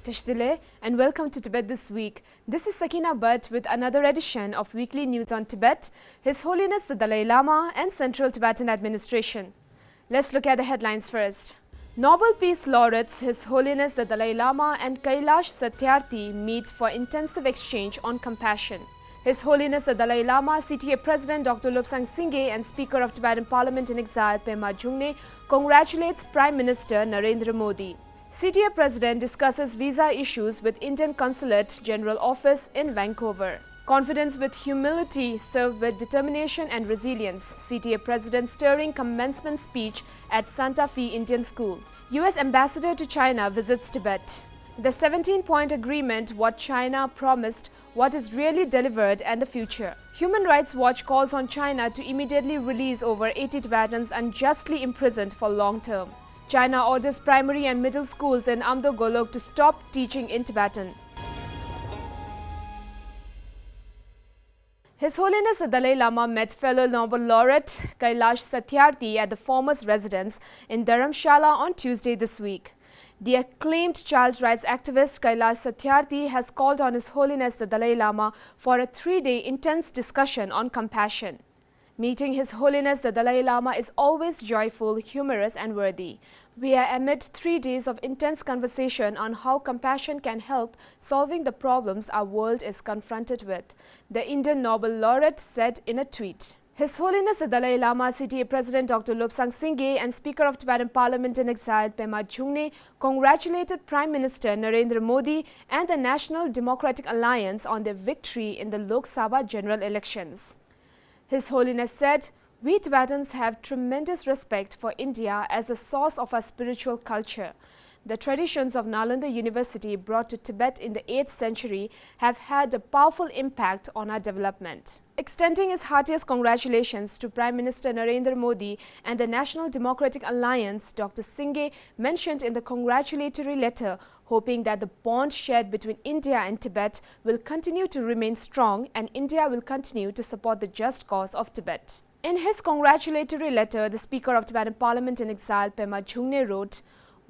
Tashdile and welcome to Tibet This Week. This is Sakina Bhatt with another edition of Weekly News on Tibet, His Holiness the Dalai Lama and Central Tibetan Administration. Let's look at the headlines first. Nobel Peace Laureates His Holiness the Dalai Lama and Kailash Satyarthi meet for intensive exchange on compassion. His Holiness the Dalai Lama, CTA President Dr. Lobsang Sangay and Speaker of Tibetan Parliament in Exile Pema Jungne congratulates Prime Minister Narendra Modi. CTA President discusses visa issues with Indian Consulate General Office in Vancouver. Confidence with humility, serve with determination and resilience. CTA President stirring commencement speech at Santa Fe Indian School. US Ambassador to China visits Tibet. The 17-point agreement, what China promised, what is really delivered and the future. Human Rights Watch calls on China to immediately release over 80 Tibetans unjustly imprisoned for long term. China orders primary and middle schools in Amdo Golok to stop teaching in Tibetan. His Holiness the Dalai Lama met fellow Nobel laureate Kailash Satyarthi at the former's residence in Dharamshala on Tuesday this week. The acclaimed child rights activist Kailash Satyarthi has called on His Holiness the Dalai Lama for a 3-day intense discussion on compassion. Meeting His Holiness the Dalai Lama is always joyful, humorous and worthy. We are amid 3 days of intense conversation on how compassion can help solving the problems our world is confronted with, the Indian Nobel laureate said in a tweet. His Holiness the Dalai Lama, CTA President Dr. Lobsang Sangay and Speaker of Tibetan Parliament in Exile Pema Jungne congratulated Prime Minister Narendra Modi and the National Democratic Alliance on their victory in the Lok Sabha general elections. His Holiness said, "We Tibetans have tremendous respect for India as the source of our spiritual culture. The traditions of Nalanda University brought to Tibet in the 8th century have had a powerful impact on our development." Extending his heartiest congratulations to Prime Minister Narendra Modi and the National Democratic Alliance, Dr. Sangay mentioned in the congratulatory letter, hoping that the bond shared between India and Tibet will continue to remain strong and India will continue to support the just cause of Tibet. In his congratulatory letter, the Speaker of Tibetan Parliament in Exile, Pema Jungne, wrote,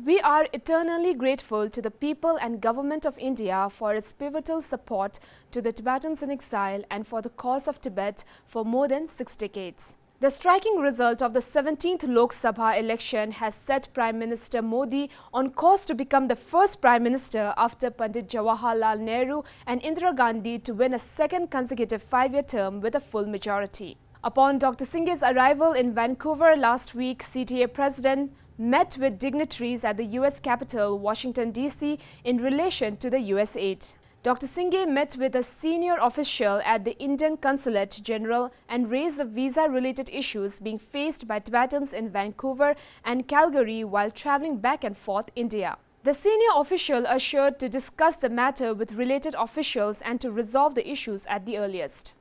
"We are eternally grateful to the people and government of India for its pivotal support to the Tibetans in exile and for the cause of Tibet for more than 6 decades." The striking result of the 17th Lok Sabha election has set Prime Minister Modi on course to become the first Prime Minister after Pandit Jawaharlal Nehru and Indira Gandhi to win a second consecutive 5-year term with a full majority. Upon Dr. Sangay's arrival in Vancouver last week, CTA President met with dignitaries at the US capital, Washington, D.C. in relation to the US aid. Dr. Sangay met with a senior official at the Indian Consulate General and raised the visa-related issues being faced by Tibetans in Vancouver and Calgary while traveling back and forth India. The senior official assured to discuss the matter with related officials and to resolve the issues at the earliest.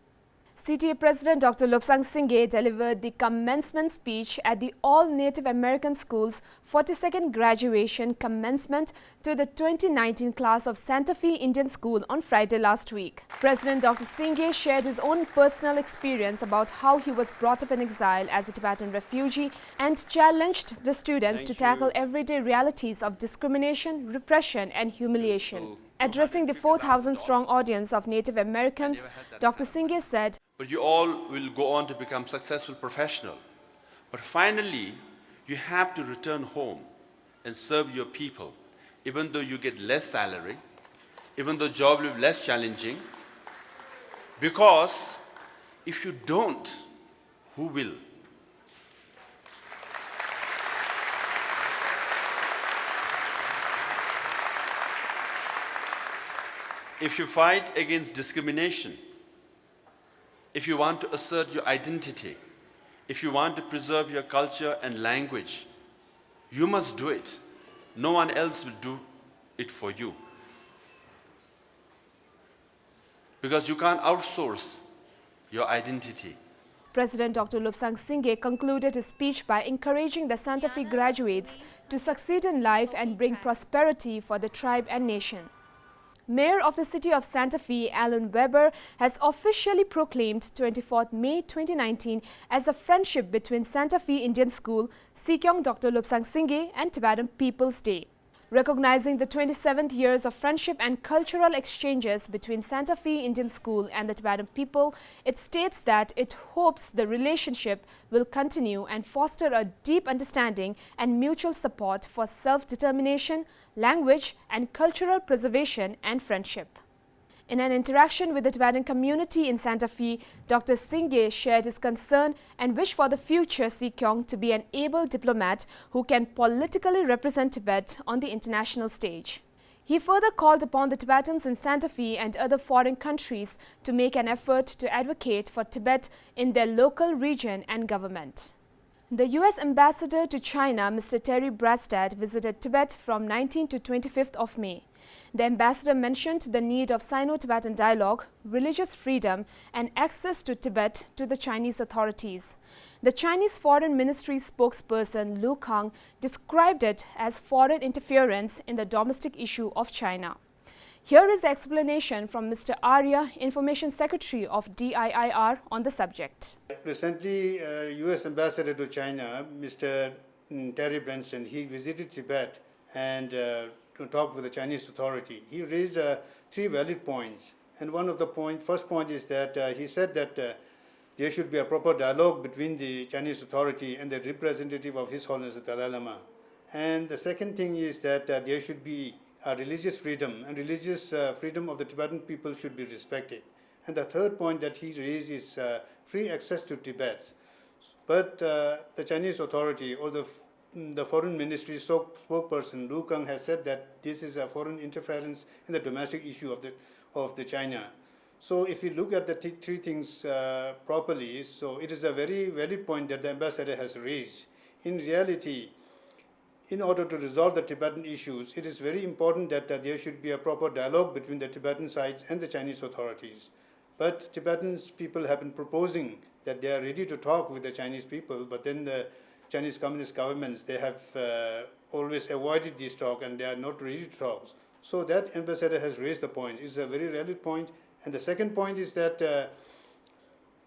CTA President Dr. Lobsang Sangay delivered the commencement speech at the All-Native American School's 42nd graduation commencement to the 2019 class of Santa Fe Indian School on Friday last week. President Dr. Sangay shared his own personal experience about how he was brought up in exile as a Tibetan refugee and challenged the students to tackle everyday realities of discrimination, repression and humiliation. Addressing the 4,000-strong audience of Native Americans, Dr. Sangay said, "But you all will go on to become successful professionals. But finally, you have to return home and serve your people, even though you get less salary, even though job will be less challenging. Because if you don't, who will?" If you fight against discrimination, if you want to assert your identity, if you want to preserve your culture and language, you must do it. No one else will do it for you. Because you can't outsource your identity. President Dr. Lobsang Sangay concluded his speech by encouraging the Santa Fe graduates to succeed in life and bring prosperity for the tribe and nation. Mayor of the city of Santa Fe, Alan Weber, has officially proclaimed 24th May 2019 as a friendship between Santa Fe Indian School, Sikyong Dr. Lobsang Sangay and Tibetan People's Day. Recognizing the 27th years of friendship and cultural exchanges between Santa Fe Indian School and the Tibetan people, it states that it hopes the relationship will continue and foster a deep understanding and mutual support for self-determination, language and cultural preservation and friendship. In an interaction with the Tibetan community in Santa Fe, Dr. Sangay shared his concern and wish for the future Sikyong to be an able diplomat who can politically represent Tibet on the international stage. He further called upon the Tibetans in Santa Fe and other foreign countries to make an effort to advocate for Tibet in their local region and government. The U.S. Ambassador to China, Mr. Terry Branstad, visited Tibet from 19 to 25th of May. The ambassador mentioned the need of Sino-Tibetan dialogue, religious freedom and access to Tibet to the Chinese authorities. The Chinese Foreign Ministry spokesperson Lu Kang described it as foreign interference in the domestic issue of China. Here is the explanation from Mr. Arya, Information Secretary of DIIR, on the subject. Recently, U.S. Ambassador to China, Mr. Terry Branstad, he visited Tibet and to talk with the Chinese authority. He raised 3 valid points. And one of the first point is that he said that there should be a proper dialogue between the Chinese authority and the representative of His Holiness the Dalai Lama. And the second thing is that there should be religious freedom, and religious freedom of the Tibetan people should be respected. And the third point that he raised is free access to Tibet. But the Chinese authority or the Foreign Ministry spokesperson Lu Kang has said that this is a foreign interference in the domestic issue of the China. So if you look at the 3 things properly, so it is a very valid point that the ambassador has raised. In reality, in order to resolve the Tibetan issues, it is very important that there should be a proper dialogue between the Tibetan sides and the Chinese authorities. But Tibetan people have been proposing that they are ready to talk with the Chinese people, but then the Chinese Communist governments, they have always avoided these talks and they are not ready to talk. So that ambassador has raised the point. It's a very valid point. And the second point is that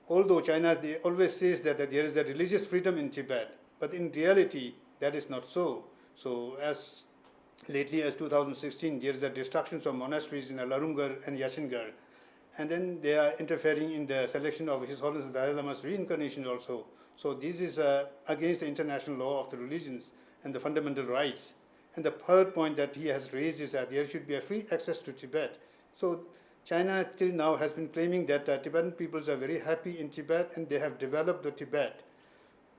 although China they always says that there is a religious freedom in Tibet, but in reality that is not so. So as lately as 2016, there is a destruction of monasteries in Larungar and Yashingar. And then they are interfering in the selection of His Holiness the Dalai Lama's reincarnation also. So this is against the international law of the religions and the fundamental rights. And the third point that he has raised is that there should be a free access to Tibet. So China till now has been claiming that Tibetan peoples are very happy in Tibet and they have developed the Tibet.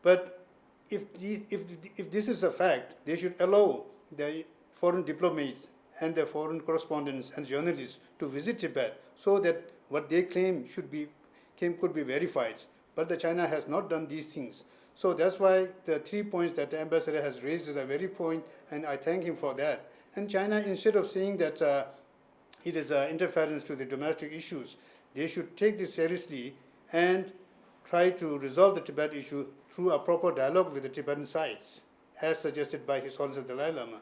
But if this is a fact, they should allow the foreign diplomats and the foreign correspondents and journalists to visit Tibet so that what they claim could be verified. But the China has not done these things. So that's why the 3 points that the ambassador has raised is a very point, and I thank him for that. And China, instead of saying that it is interference to the domestic issues, they should take this seriously and try to resolve the Tibet issue through a proper dialogue with the Tibetan sides, as suggested by His Holiness the Dalai Lama.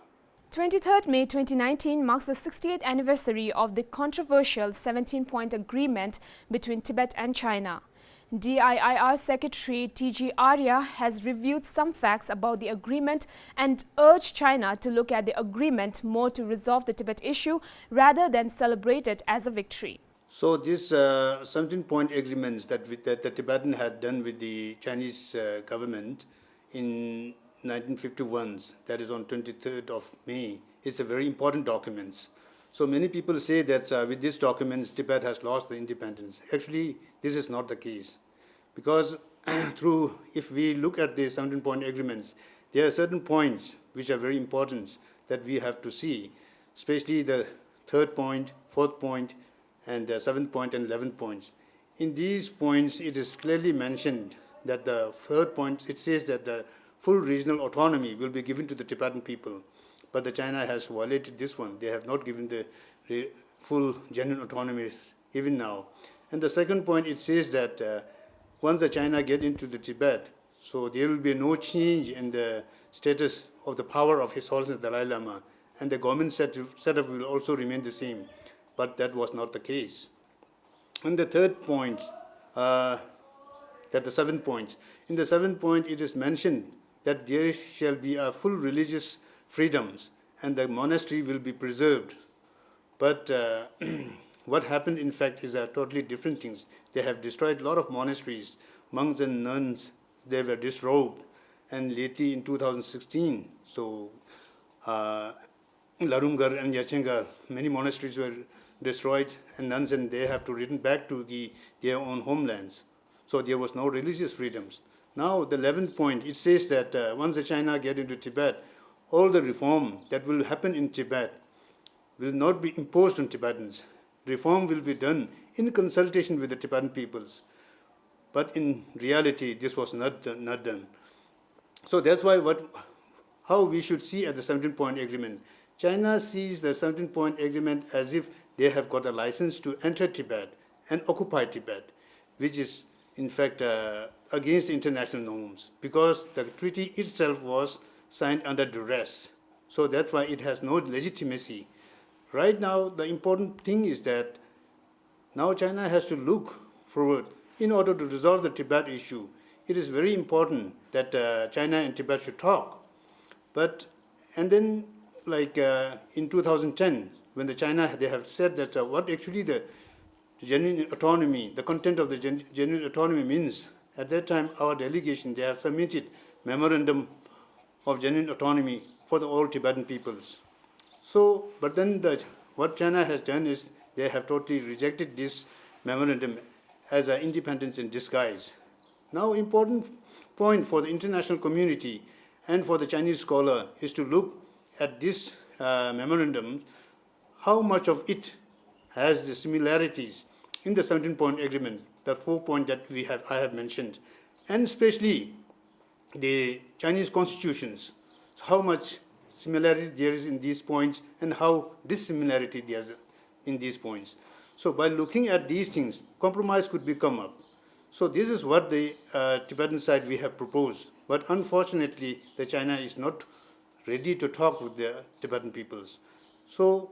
23rd May 2019 marks the 60th anniversary of the controversial 17-point agreement between Tibet and China. DIIR Secretary T.G. Arya has reviewed some facts about the agreement and urged China to look at the agreement more to resolve the Tibet issue rather than celebrate it as a victory. So these 17-point agreements that the Tibetan had done with the Chinese government in 1951, that is on 23rd of May, is a very important document. So many people say that with these documents, Tibet has lost the independence. Actually, this is not the case. Because if we look at the 17-point agreements, there are certain points which are very important that we have to see, especially the 3rd point, 4th point, and the 7th point and 11th points. In these points, it is clearly mentioned that the 3rd point, it says that the full regional autonomy will be given to the Tibetan people. But the China has violated this one. They have not given the full genuine autonomy even now. And the second point, it says that once the China get into the Tibet, so there will be no change in the status of the power of His Holiness Dalai Lama, and the government setup will also remain the same. But that was not the case. And the third point, that the 7th point. In the 7th point, it is mentioned that there shall be a full religious freedoms and the monastery will be preserved. But what happened, in fact, is totally different things. They have destroyed a lot of monasteries. Monks and nuns, they were disrobed. And lately in 2016, so Larungar and Yachingar, many monasteries were destroyed, and nuns and they have to return back to their own homelands. So there was no religious freedoms. Now the 11th point, it says that once the China get into Tibet, all the reform that will happen in Tibet will not be imposed on Tibetans. Reform will be done in consultation with the Tibetan peoples. But in reality, this was not done. So that's why how we should see at the 17-point agreement. China sees the 17-point agreement as if they have got a license to enter Tibet and occupy Tibet, which is in fact against international norms, because the treaty itself was signed under duress. So that's why it has no legitimacy. Right now, the important thing is that now China has to look forward in order to resolve the Tibet issue. It is very important that China and Tibet should talk. And then, like in 2010, when they have said that what actually the genuine autonomy, the content of the genuine autonomy means. At that time, our delegation, they have submitted memorandum of genuine autonomy for all Tibetan peoples. So, but then what China has done is they have totally rejected this memorandum as an independence in disguise. Now, important point for the international community and for the Chinese scholar is to look at this memorandum, how much of it has the similarities in the 17-point agreement, the 4 points that I have mentioned, and especially the Chinese constitutions. So how much similarity there is in these points and how dissimilarity there is in these points. So by looking at these things, compromise could be come up. So this is what the Tibetan side we have proposed. But unfortunately, the China is not ready to talk with the Tibetan peoples. So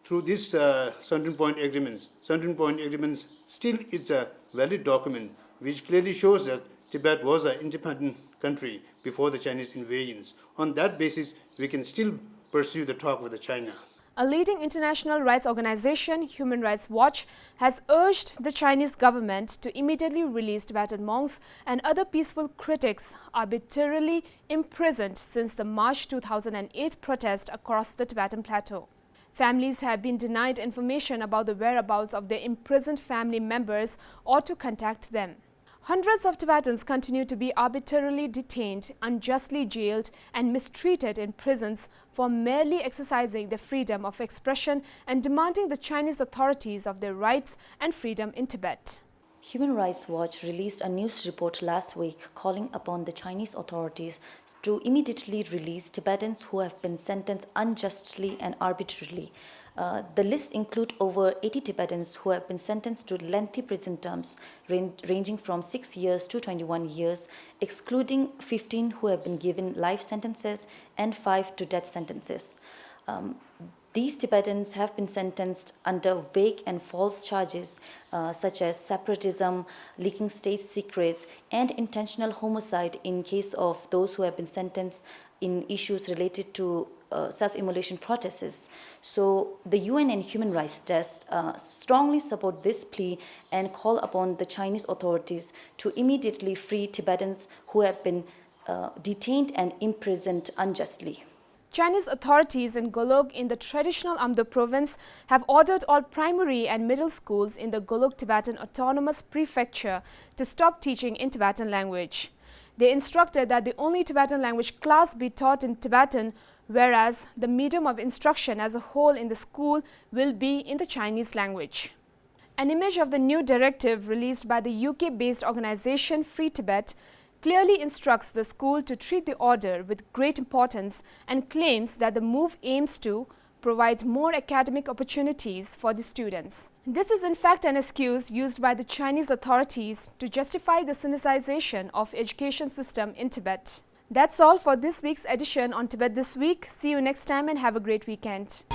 through this 17-point agreements still is a valid document which clearly shows that Tibet was an independent country before the Chinese invasions. On that basis, we can still pursue the talk with the China. A leading international rights organization, Human Rights Watch, has urged the Chinese government to immediately release Tibetan monks and other peaceful critics arbitrarily imprisoned since the March 2008 protest across the Tibetan plateau. Families have been denied information about the whereabouts of their imprisoned family members or to contact them. Hundreds of Tibetans continue to be arbitrarily detained, unjustly jailed and mistreated in prisons for merely exercising their freedom of expression and demanding the Chinese authorities of their rights and freedom in Tibet. Human Rights Watch released a news report last week calling upon the Chinese authorities to immediately release Tibetans who have been sentenced unjustly and arbitrarily. The list includes over 80 Tibetans who have been sentenced to lengthy prison terms ranging from 6 years to 21 years, excluding 15 who have been given life sentences and 5 to death sentences. These Tibetans have been sentenced under vague and false charges such as separatism, leaking state secrets, and intentional homicide in case of those who have been sentenced in issues related to self-immolation protests. So the UN and Human Rights Desk strongly support this plea and call upon the Chinese authorities to immediately free Tibetans who have been detained and imprisoned unjustly. Chinese authorities in Golok in the traditional Amdo province have ordered all primary and middle schools in the Golok Tibetan Autonomous Prefecture to stop teaching in Tibetan language. They instructed that the only Tibetan language class be taught in Tibetan, whereas the medium of instruction as a whole in the school will be in the Chinese language. An image of the new directive released by the UK-based organization Free Tibet clearly instructs the school to treat the order with great importance and claims that the move aims to provide more academic opportunities for the students. This is in fact an excuse used by the Chinese authorities to justify the sinicization of education system in Tibet. That's all for this week's edition on Tibet This Week. See you next time and have a great weekend.